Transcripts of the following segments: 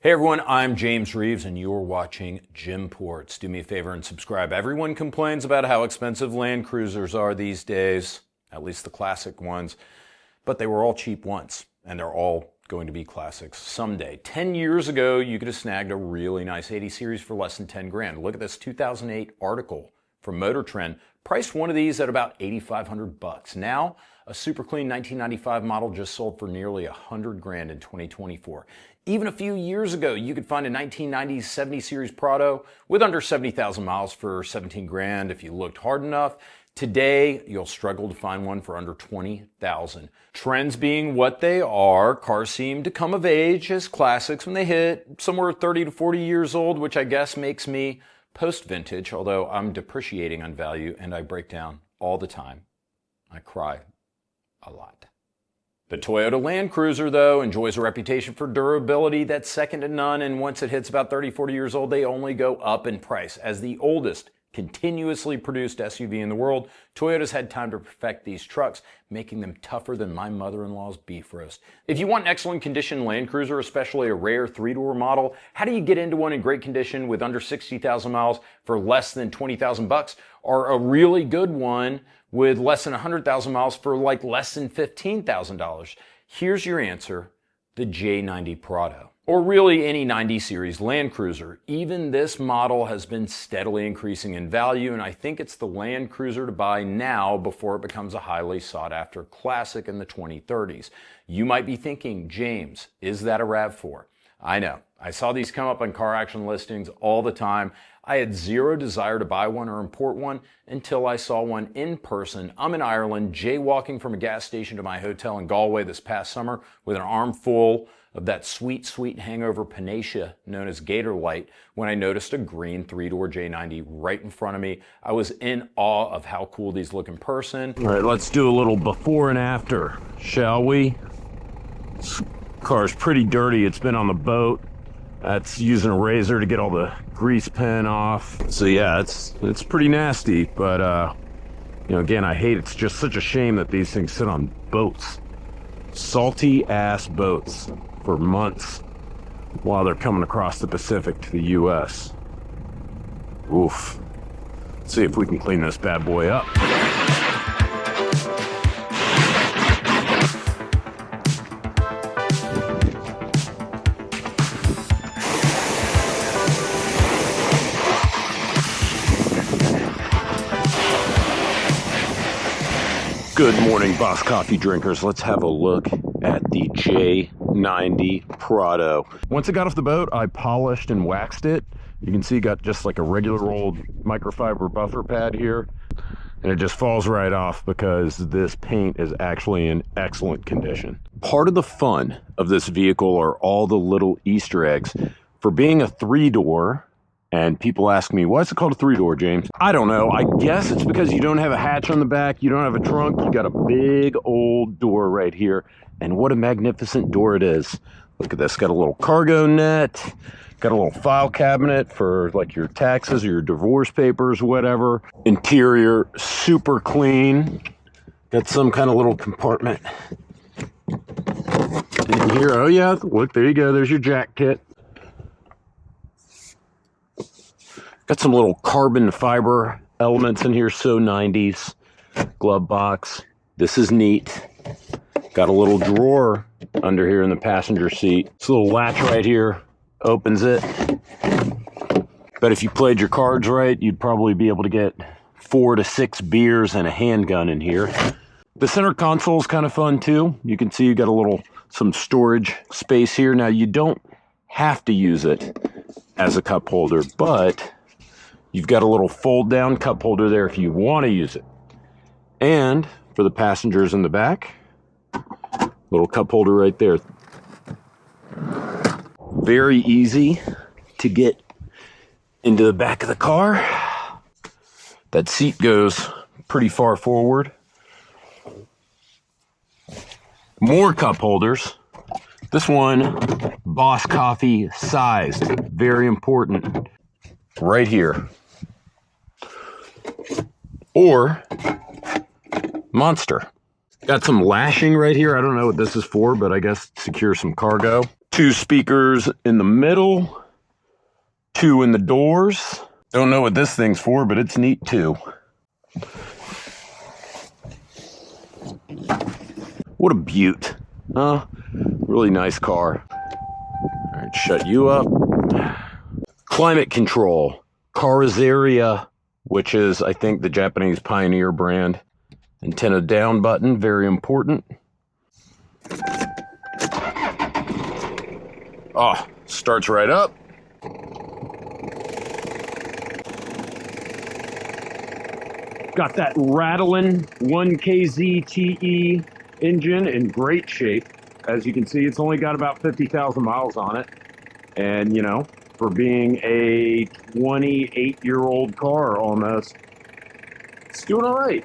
Hey everyone, I'm James Reeves and you're watching Jimports. Do me a favor and subscribe. Everyone complains about how expensive Land Cruisers are these days, at least the classic ones, but they were all cheap once and they're all going to be classics someday. 10 years ago, you could have snagged a really nice 80 series for less than 10 grand. Look at this 2008 article from Motor Trend. Priced one of these at about 8,500 bucks. Now, a super clean 1995 model just sold for nearly 100 grand in 2024. Even a few years ago, you could find a 1990s 70 series Prado with under 70,000 miles for 17 grand if you looked hard enough. Today, you'll struggle to find one for under 20,000. Trends being what they are, cars seem to come of age as classics when they hit somewhere 30 to 40 years old, which I guess makes me post-vintage, although I'm depreciating on value and I break down all the time. I cry a lot. The Toyota Land Cruiser, though, enjoys a reputation for durability that's second to none, and once it hits about 30, 40 years old, they only go up in price. As the oldest continuously produced SUV in the world, Toyota's had time to perfect these trucks, making them tougher than my mother-in-law's beef roast. If you want an excellent condition Land Cruiser, especially a rare three-door model, how do you get into one in great condition with under 60,000 miles for less than 20,000 bucks, or a really good one with less than 100,000 miles for like less than $15,000? Here's your answer: the J90 Prado. Or really any 90 series Land Cruiser. Even this model has been steadily increasing in value, and I think it's the Land Cruiser to buy now before it becomes a highly sought after classic in the 2030s. You might be thinking, James, is that a RAV4? I know. I saw these come up on car action listings all the time. I had zero desire to buy one or import one until I saw one in person. I'm in Ireland, jaywalking from a gas station to my hotel in Galway this past summer with an armful of that sweet, sweet hangover panacea known as Gator Light when I noticed a green three-door J90 right in front of me. I was in awe of how cool these look in person. All right, let's do a little before and after, shall we? This car's pretty dirty. It's been on the boat. That's using a razor to get all the grease pen off. So yeah, it's pretty nasty, but you know, again, I hate it's just such a shame that these things sit on boats. Salty ass boats for months while they're coming across the Pacific to the US. Oof. Let's see if we can clean this bad boy up. Good morning, Boss Coffee drinkers. Let's have a look at the J90 Prado. Once it got off the boat, I polished and waxed it. You can see got just like a regular old microfiber buffer pad here, and it just falls right off because this paint is actually in excellent condition. Part of the fun of this vehicle are all the little Easter eggs. For being a three-door, and people ask me, why is it called a three-door, James? I don't know. I guess it's because you don't have a hatch on the back. You don't have a trunk. You got a big old door right here. And what a magnificent door it is. Look at this. Got a little cargo net. Got a little file cabinet for like your taxes or your divorce papers, whatever. Interior, super clean. Got some kind of little compartment in here. Oh yeah, look, there you go. There's your jack kit. Got some little carbon fiber elements in here, so 90s. Glove box. This is neat. Got a little drawer under here in the passenger seat. This little latch right here opens it. But if you played your cards right, you'd probably be able to get 4 to 6 beers and a handgun in here. The center console is kind of fun too. You can see you got some storage space here. Now you don't have to use it as a cup holder, but you've got a little fold down cup holder there if you want to use it. And for the passengers in the back, little cup holder right there. Very easy to get into the back of the car. That seat goes pretty far forward. More cup holders. This one, Boss Coffee sized. Very important. Right here. Or Monster. Got some lashing right here. I don't know what this is for, but I guess secure some cargo. 2 speakers in the middle, 2 in the doors. Don't know what this thing's for, but it's neat too. What a beaut, huh? Really nice car. All right, shut you up. Climate control, Carrozzeria, which is, I think, the Japanese Pioneer brand. Antenna down button, very important. Oh, starts right up. Got that rattling 1KZ TE engine in great shape. As you can see, it's only got about 50,000 miles on it. And, you know, for being a 28-year-old car almost, it's doing all right.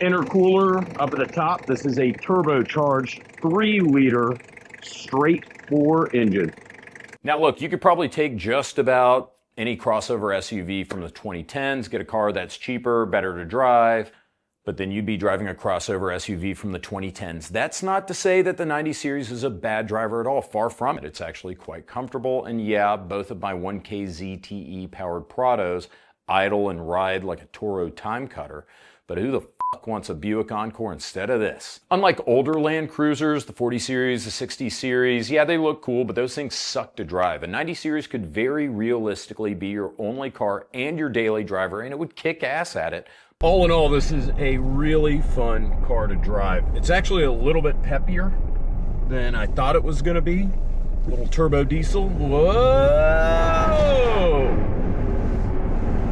Intercooler up at the top. This is a turbocharged 3-liter straight 4 engine. Now look, you could probably take just about any crossover SUV from the 2010s, get a car that's cheaper, better to drive, but then you'd be driving a crossover SUV from the 2010s. That's not to say that the 90 series is a bad driver at all. Far from it. It's actually quite comfortable. And yeah, both of my 1K ZTE powered Prados idle and ride like a Toro time cutter. But who the fuck wants a Buick Encore instead of this? Unlike older Land Cruisers, the 40 series, the 60 series, yeah, they look cool, but those things suck to drive. A 90 series could very realistically be your only car and your daily driver, and it would kick ass at it. All in all, this is a really fun car to drive. It's actually a little bit peppier than I thought it was gonna be. Little turbo diesel. Whoa!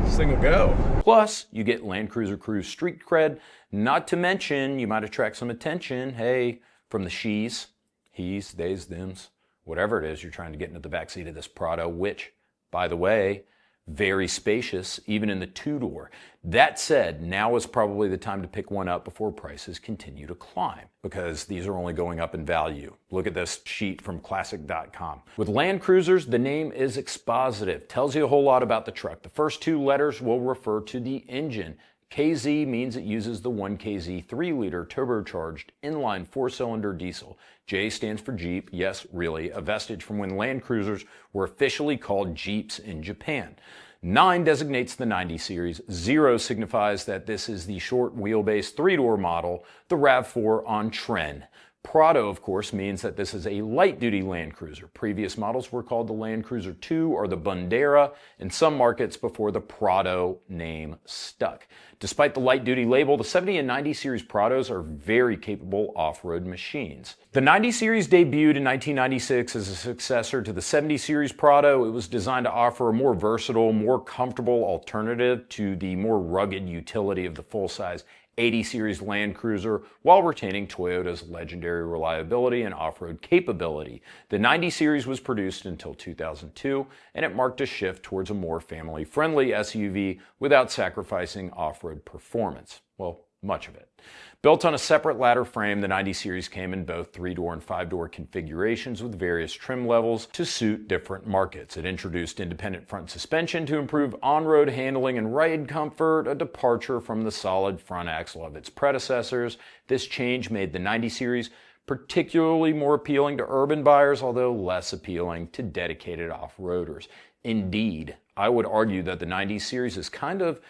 This thing will go. Plus, you get Land Cruiser Cruise street cred, not to mention you might attract some attention, hey, from the she's, he's, they's, them's, whatever it is you're trying to get into the backseat of this Prado, which, by the way, very spacious, even in the 2-door. That said, now is probably the time to pick one up before prices continue to climb, because these are only going up in value. Look at this sheet from classic.com. With Land Cruisers, the name is expositive, tells you a whole lot about the truck. The first 2 letters will refer to the engine. KZ means it uses the 1KZ 3-liter turbocharged inline 4-cylinder diesel. J stands for Jeep, yes, really, a vestige from when Land Cruisers were officially called Jeeps in Japan. 9 designates the 90 series, 0 signifies that this is the short wheelbase 3-door model, the RAV4 on trend. Prado, of course, means that this is a light-duty Land Cruiser. Previous models were called the Land Cruiser 2 or the Bandera in some markets before the Prado name stuck. Despite the light-duty label, the 70 and 90 series Prados are very capable off-road machines. The 90 series debuted in 1996 as a successor to the 70 series Prado. It was designed to offer a more versatile, more comfortable alternative to the more rugged utility of the full-size 80 series Land Cruiser while retaining Toyota's legendary reliability and off-road capability. The 90 series was produced until 2002, and it marked a shift towards a more family-friendly SUV without sacrificing off-road performance. Well, much of it. Built on a separate ladder frame, the 90 series came in both 3-door and 5-door configurations with various trim levels to suit different markets. It introduced independent front suspension to improve on-road handling and ride comfort, a departure from the solid front axle of its predecessors. This change made the 90 series particularly more appealing to urban buyers, although less appealing to dedicated off-roaders. Indeed, I would argue that the 90 series is kind of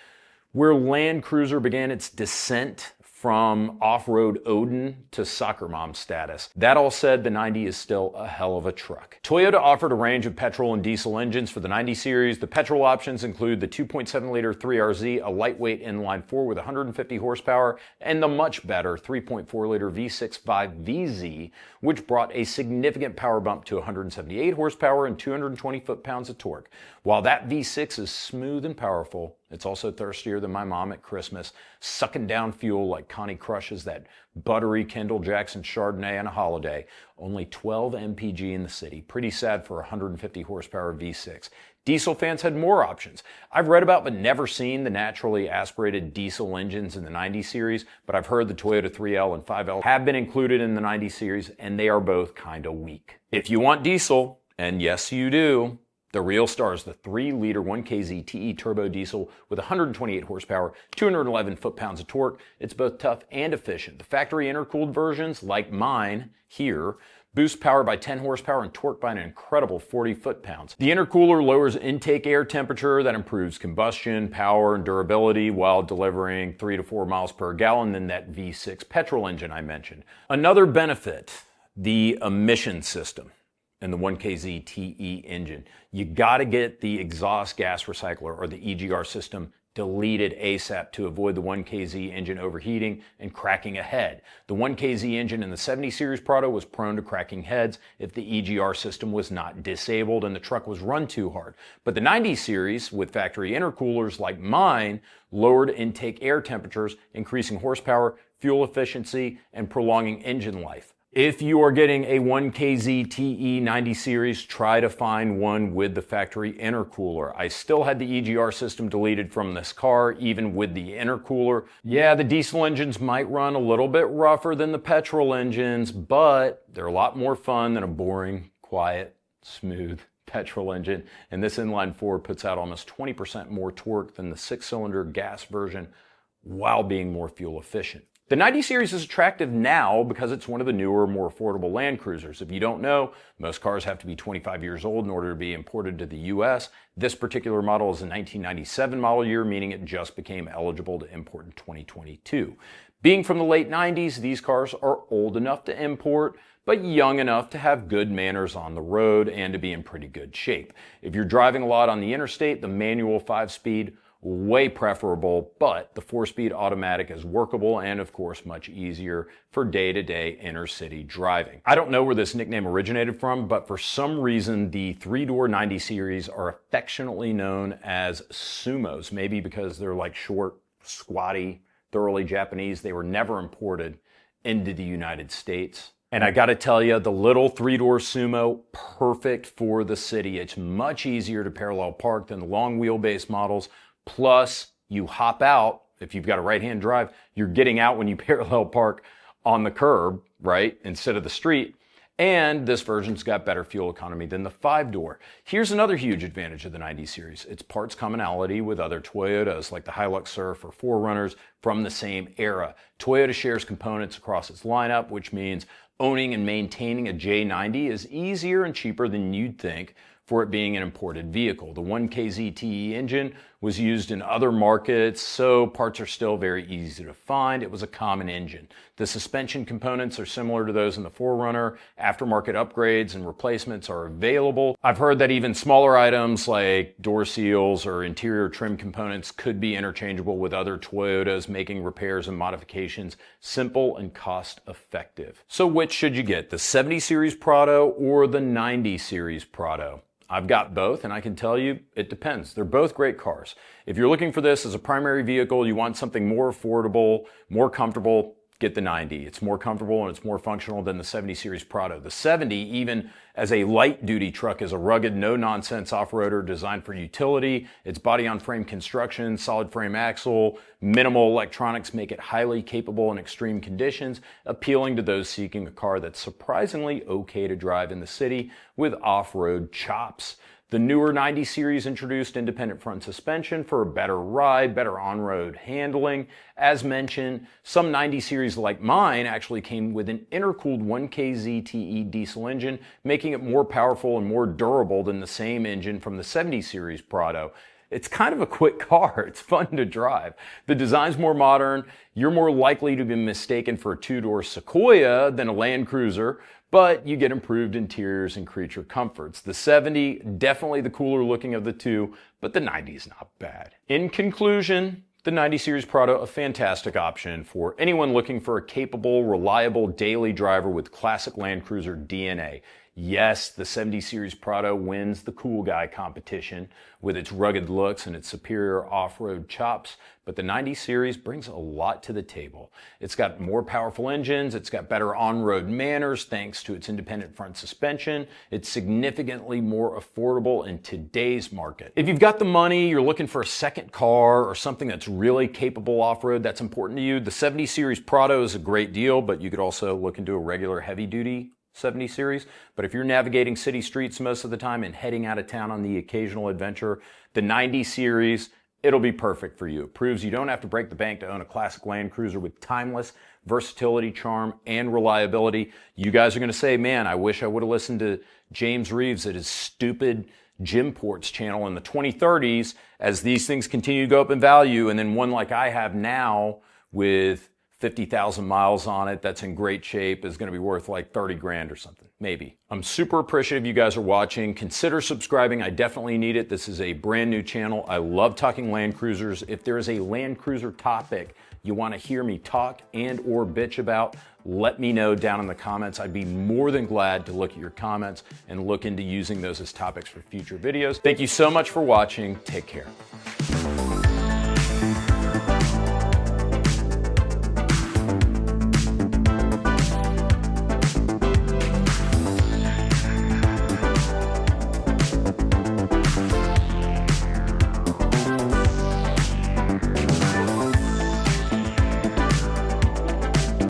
where Land Cruiser began its descent from off-road Odin to soccer mom status. That all said, the 90 is still a hell of a truck. Toyota offered a range of petrol and diesel engines for the 90 series. The petrol options include the 2.7-liter 3RZ, a lightweight inline 4 with 150 horsepower, and the much better 3.4-liter V6 5VZ, which brought a significant power bump to 178 horsepower and 220 foot-pounds of torque. While that V6 is smooth and powerful, it's also thirstier than my mom at Christmas, sucking down fuel like Connie crushes that buttery Kendall Jackson Chardonnay on a holiday. Only 12 mpg in the city. Pretty sad for a 150 horsepower V6. Diesel fans had more options. I've read about but never seen the naturally aspirated diesel engines in the 90 series, but I've heard the Toyota 3L and 5L have been included in the 90 series, and they are both kinda weak. If you want diesel, and yes you do, the real star is the 3-liter 1KZ TE turbo diesel with 128 horsepower, 211 foot-pounds of torque. It's both tough and efficient. The factory intercooled versions, like mine here, boosts power by 10 horsepower and torque by an incredible 40 foot-pounds. The intercooler lowers intake air temperature that improves combustion, power, and durability while delivering 3 to 4 miles per gallon than that V6 petrol engine I mentioned. Another benefit, the emission system and the 1KZ TE engine. You gotta get the exhaust gas recycler or the EGR system deleted ASAP to avoid the 1KZ engine overheating and cracking a head. The 1KZ engine in the 70 Series Prado was prone to cracking heads if the EGR system was not disabled and the truck was run too hard. But the 90 Series, with factory intercoolers like mine, lowered intake air temperatures, increasing horsepower, fuel efficiency, and prolonging engine life. If you are getting a 1KZ TE 90 Series, try to find one with the factory intercooler. I still had the EGR system deleted from this car, even with the intercooler. Yeah, the diesel engines might run a little bit rougher than the petrol engines, but they're a lot more fun than a boring, quiet, smooth petrol engine. And this inline four puts out almost 20% more torque than the 6-cylinder gas version while being more fuel efficient. The 90 Series is attractive now because it's one of the newer, more affordable Land Cruisers. If you don't know, most cars have to be 25 years old in order to be imported to the US. This particular model is a 1997 model year, meaning it just became eligible to import in 2022. Being from the late 90s, these cars are old enough to import, but young enough to have good manners on the road and to be in pretty good shape. If you're driving a lot on the interstate, the manual 5-speed way preferable, but the 4-speed automatic is workable and of course much easier for day-to-day inner city driving. I don't know where this nickname originated from, but for some reason the 3-door 90 Series are affectionately known as sumos, maybe because they're like short, squatty, thoroughly Japanese. They were never imported into the United States. And I gotta tell you, the little 3-door Sumo, perfect for the city. It's much easier to parallel park than the long wheelbase models. Plus, you hop out, if you've got a right-hand drive, you're getting out when you parallel park on the curb, right, instead of the street. And this version's got better fuel economy than the 5-door. Here's another huge advantage of the 90 Series. It's parts commonality with other Toyotas like the Hilux Surf or 4Runners from the same era. Toyota shares components across its lineup, which means owning and maintaining a J90 is easier and cheaper than you'd think for it being an imported vehicle. The 1KZ TE engine was used in other markets, so parts are still very easy to find. It was a common engine. The suspension components are similar to those in the 4Runner. Aftermarket upgrades and replacements are available. I've heard that even smaller items like door seals or interior trim components could be interchangeable with other Toyotas, making repairs and modifications simple and cost effective. So which should you get, the 70 Series Prado or the 90 Series Prado? I've got both, and I can tell you, it depends. They're both great cars. If you're looking for this as a primary vehicle, you want something more affordable, more comfortable, get the 90. It's more comfortable and it's more functional than the 70 Series Prado. The 70, even as a light-duty truck, is a rugged, no-nonsense off-roader designed for utility. Its body-on-frame construction, solid frame axle, minimal electronics make it highly capable in extreme conditions, appealing to those seeking a car that's surprisingly okay to drive in the city with off-road chops. The newer 90 Series introduced independent front suspension for a better ride, better on-road handling. As mentioned, some 90 Series like mine actually came with an intercooled 1KZ TE diesel engine, making it more powerful and more durable than the same engine from the 70 Series Prado. It's kind of a quick car. It's fun to drive. The design's more modern. You're more likely to be mistaken for a 2-door Sequoia than a Land Cruiser, but you get improved interiors and creature comforts. The 70, definitely the cooler looking of the two, but the 90 is not bad. In conclusion, the 90 Series Prado, a fantastic option for anyone looking for a capable, reliable daily driver with classic Land Cruiser DNA. Yes, the 70 Series Prado wins the cool guy competition with its rugged looks and its superior off-road chops, but the 90 Series brings a lot to the table. It's got more powerful engines, it's got better on-road manners thanks to its independent front suspension, it's significantly more affordable in today's market. If you've got the money, you're looking for a second car or something that's really capable off-road that's important to you, the 70 Series Prado is a great deal, but you could also look into a regular heavy-duty 70 Series. But if you're navigating city streets most of the time and heading out of town on the occasional adventure, the 90 Series, it'll be perfect for you. It proves you don't have to break the bank to own a classic Land Cruiser with timeless, versatility, charm, and reliability. You guys are going to say, man, I wish I would have listened to James Reeves at his stupid Jim Ports channel in the 2030s as these things continue to go up in value, and then one like I have now with 50,000 miles on it that's in great shape is going to be worth like 30 grand or something, maybe. I'm super appreciative you guys are watching. Consider subscribing. I definitely need it. This is a brand new channel. I love talking Land Cruisers. If there is a Land Cruiser topic you want to hear me talk and or bitch about, let me know down in the comments. I'd be more than glad to look at your comments and look into using those as topics for future videos. Thank you so much for watching. Take care.